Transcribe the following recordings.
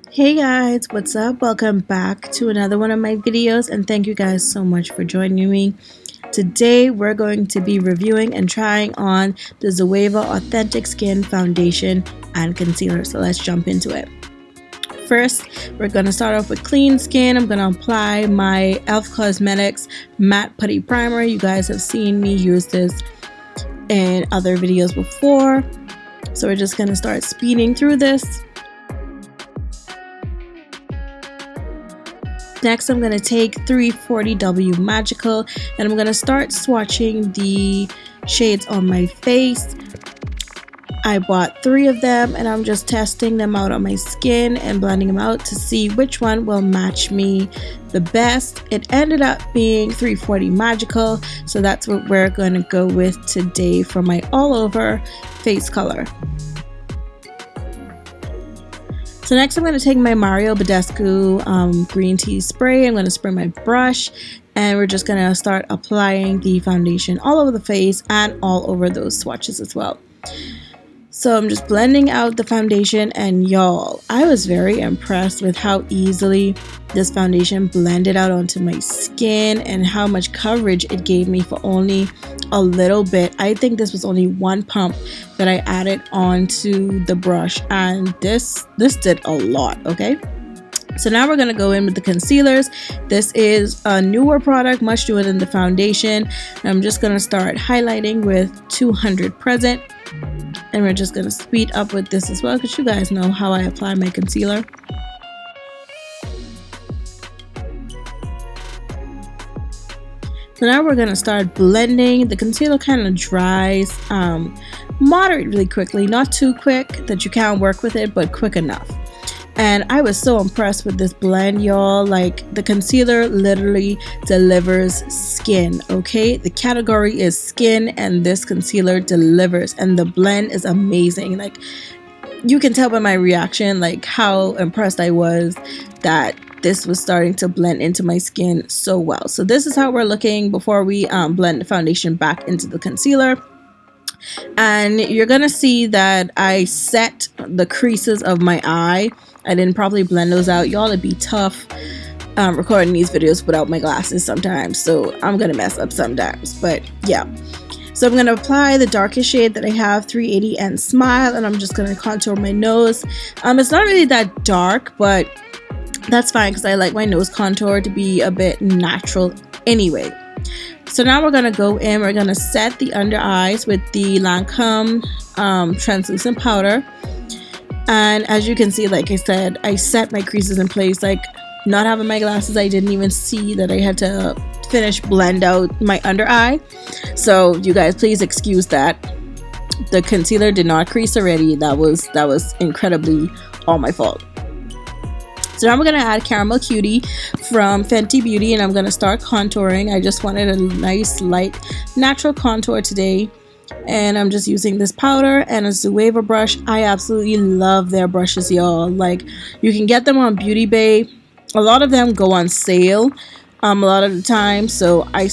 Hey guys, what's up? Welcome back to another one of my videos, and thank you guys so much for joining me. Today we're going to be reviewing and trying on the ZOEVA Authentik Skin Foundation and Concealer, so let's jump into it. First, we're going to start off with clean skin. I'm going to apply my e.l.f. Cosmetics Matte Putty Primer. You guys have seen me use this in other videos before, so we're just going to start speeding through this. Next, I'm going to take 340W Magical and I'm going to start swatching the shades on my face. I bought 3 of them and I'm just testing them out on my skin and blending them out to see which one will match me the best. It ended up being 340 Magical, so that's what we're going to go with today for my all over face color. So next I'm going to take my Mario Badescu green tea spray. I'm going to spray my brush and we're just going to start applying the foundation all over the face and all over those swatches as well. So I'm just blending out the foundation, and y'all, I was very impressed with how easily this foundation blended out onto my skin and how much coverage it gave me for only a little bit. I think this was only 1 pump that I added onto the brush, and this did a lot. Okay, so now we're going to go in with the concealers. This is a newer product, much newer than the foundation. I'm just going to start highlighting with 200 Present. And we're just going to speed up with this as well, because you guys know how I apply my concealer. So now we're going to start blending. The concealer kind of dries moderately quickly, not too quick that you can't work with it, but quick enough. And I was so impressed with this blend, y'all. Like, the concealer literally delivers skin, okay? The category is skin and this concealer delivers, and the blend is amazing. Like, you can tell by my reaction like how impressed I was that this was starting to blend into my skin so well. So this is how we're looking before we blend the foundation back into the concealer. And you're gonna see that I set the creases of my eye. I didn't probably blend those out, y'all. It'd be tough recording these videos without my glasses sometimes, so I'm gonna mess up sometimes, but yeah. So I'm gonna apply the darkest shade that I have, 380 and Smile, and I'm just gonna contour my nose. It's not really that dark, but that's fine because I like my nose contour to be a bit natural anyway. So now we're going to go in, we're going to set the under eyes with the Lancome translucent powder. And as you can see, like I said, I set my creases in place. Like, not having my glasses, I didn't even see that I had to finish blend out my under eye. So you guys, please excuse that. The concealer did not crease already. That was incredibly all my fault. So now we're going to add Caramel Cutie from Fenty Beauty, and I'm going to start contouring. I just wanted a nice light natural contour today, and I'm just using this powder and a ZOEVA brush. I absolutely love their brushes, y'all. Like, you can get them on Beauty Bay. A lot of them go on sale a lot of the time, so I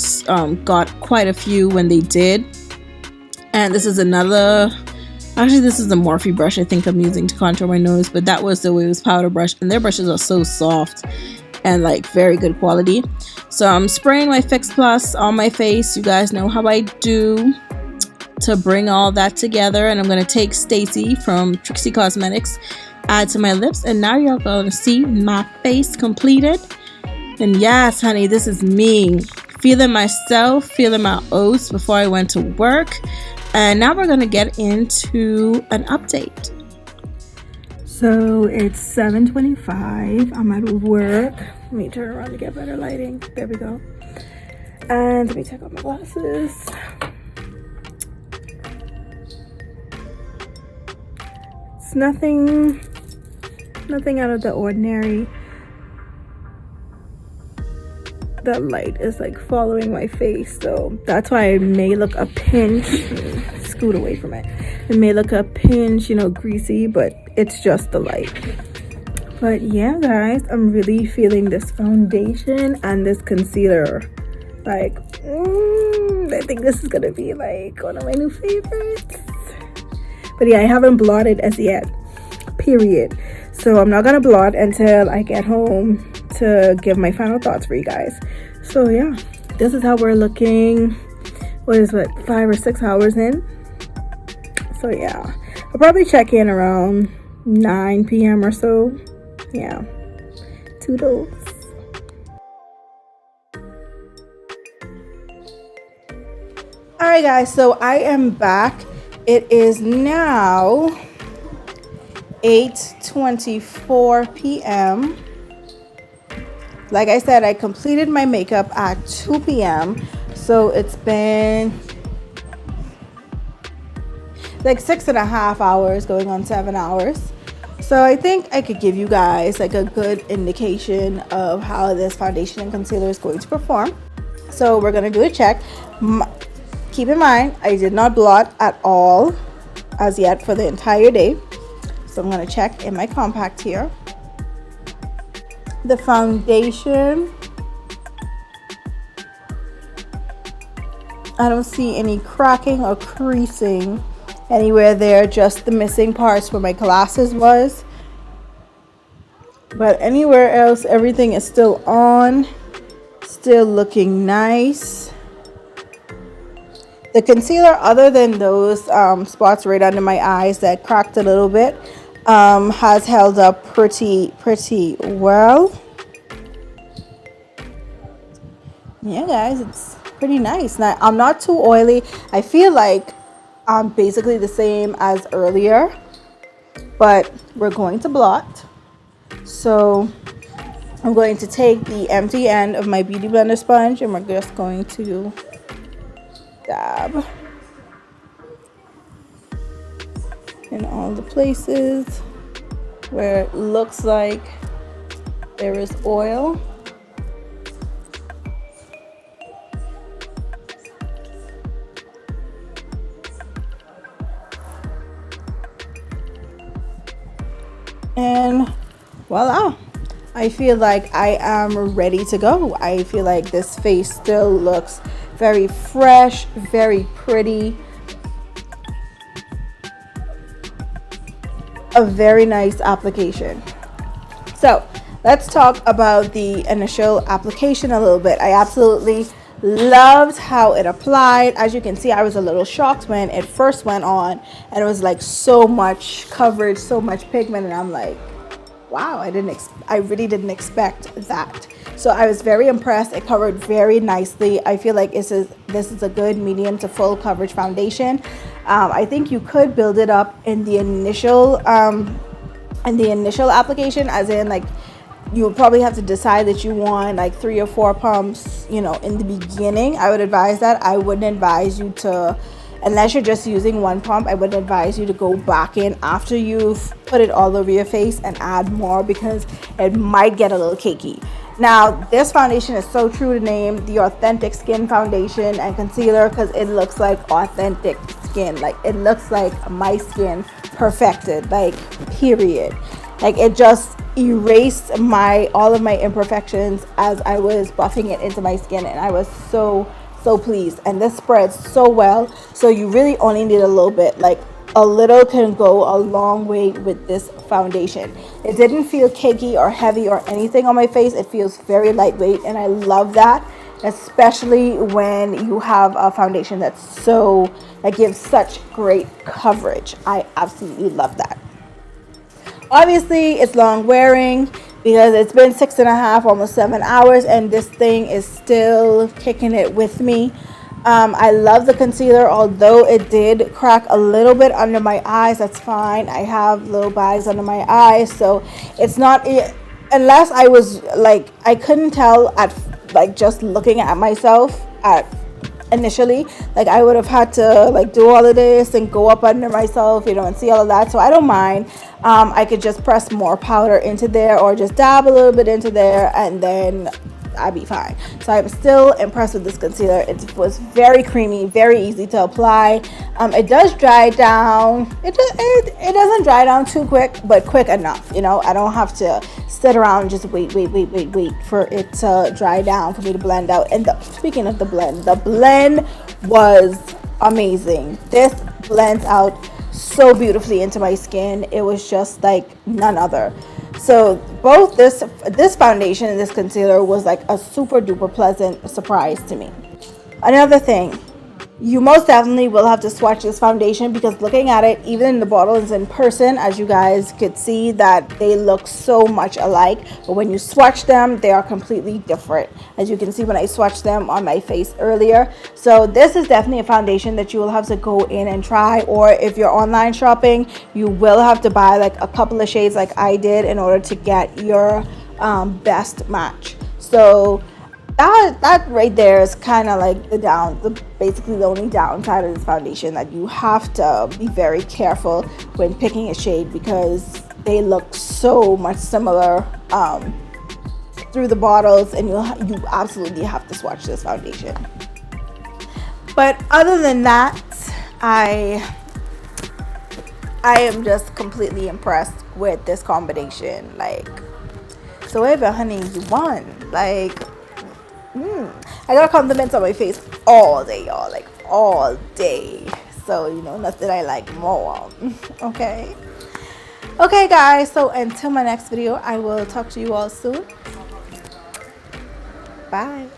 got quite a few when they did. And this is another... Actually, this is the Morphe brush I think I'm using to contour my nose, but that was the ZOEVA's powder brush, and their brushes are so soft and like very good quality. So I'm spraying my Fix Plus on my face. You guys know how I do to bring all that together, and I'm going to take Stacy from Trixie Cosmetics, add to my lips, and now you're going to see my face completed. And yes, honey, this is me feeling myself, feeling my oats before I went to work. And now we're going to get into an update. So it's 7:25. I'm at work. Let me turn around to get better lighting. There we go. And let me take off my glasses. It's nothing out of the ordinary. The light is like following my face, so that's why it may look a pinch. Scoot away from it. It may look a pinch, you know, greasy, but it's just the light. But yeah, guys, I'm really feeling this foundation and this concealer. Like, I think this is gonna be like one of my new favorites. But yeah, I haven't blotted as yet. period. So I'm not gonna blot until I get home to give my final thoughts for you guys. So yeah, this is how we're looking. What 5 or 6 hours in? So yeah, I'll probably check in around 9 p.m. or so. Yeah, toodles. All right guys, so I am back. It is now 8:24 p.m. Like I said, I completed my makeup at 2 p.m. So it's been like 6.5 hours, going on 7 hours. So I think I could give you guys like a good indication of how this foundation and concealer is going to perform. So we're gonna do a check. Keep in mind, I did not blot at all as yet for the entire day. So I'm gonna check in my compact here. The foundation, I don't see any cracking or creasing anywhere there, just the missing parts where my glasses was. But anywhere else, everything is still on, still looking nice. The concealer, other than those spots right under my eyes that cracked a little bit, has held up pretty well. Yeah guys, it's pretty nice. Now I'm not too oily. I feel like I'm basically the same as earlier, but we're going to blot. So I'm going to take the empty end of my beauty blender sponge and we're just going to dab in all the places where it looks like there is oil. And voila, I feel like I am ready to go. I feel like this face still looks very fresh, very pretty. A very nice application. So let's talk about the initial application a little bit. I absolutely loved how it applied. As you can see, I was a little shocked when it first went on and it was like so much coverage, so much pigment, and I'm like, wow, I really didn't expect that. So I was very impressed. It covered very nicely. I feel like this is a good medium to full coverage foundation. I think you could build it up in the initial application, as in like you would probably have to decide that you want like 3 or 4 pumps, you know, in the beginning. I would advise that. I wouldn't advise you to, unless you're just using 1 pump, I would advise you to go back in after you've put it all over your face and add more, because it might get a little cakey. Now, this foundation is so true to name, the Authentic Skin Foundation and Concealer, because it looks like authentic skin. Like, it looks like my skin perfected, like, period. Like, it just erased all of my imperfections as I was buffing it into my skin, and I was so pleased. And this spreads so well, so you really only need a little bit. Like, a little can go a long way with this foundation. It didn't feel cakey or heavy or anything on my face. It feels very lightweight, and I love that, especially when you have a foundation that gives such great coverage. I absolutely love that. Obviously, it's long wearing because it's been 6.5, almost 7 hours, and this thing is still kicking it with me. I love the concealer, although it did crack a little bit under my eyes. That's fine. I have little bags under my eyes, so it's not, unless I was like, I couldn't tell at like just looking at myself initially. Like, I would have had to like do all of this and go up under myself, and see all of that. So I don't mind. I could just press more powder into there or just dab a little bit into there, and then I'd be fine. So I'm still impressed with this concealer. It was very creamy, very easy to apply. It does dry down. It doesn't dry down too quick, but quick enough. I don't have to sit around and just wait for it to dry down for me to blend out. And speaking of the blend was amazing. This blends out so beautifully into my skin. It was just like none other. So both this foundation and this concealer was like a super duper pleasant surprise to me. Another thing, you most definitely will have to swatch this foundation, because looking at it, even in the bottles in person, as you guys could see, that they look so much alike, but when you swatch them, they are completely different, as you can see when I swatched them on my face earlier. So this is definitely a foundation that you will have to go in and try, or if you're online shopping, you will have to buy like a couple of shades like I did in order to get your best match. So that right there is kind of like basically the only downside of this foundation, that you have to be very careful when picking a shade, because they look so much similar through the bottles, and you absolutely have to swatch this foundation. But other than that, I am just completely impressed with this combination. Like, ZOEVA, honey, you won. Like, I got compliments on my face all day, y'all, like all day. So, nothing I like more. Okay, guys, so until my next video, I will talk to you all soon. Bye.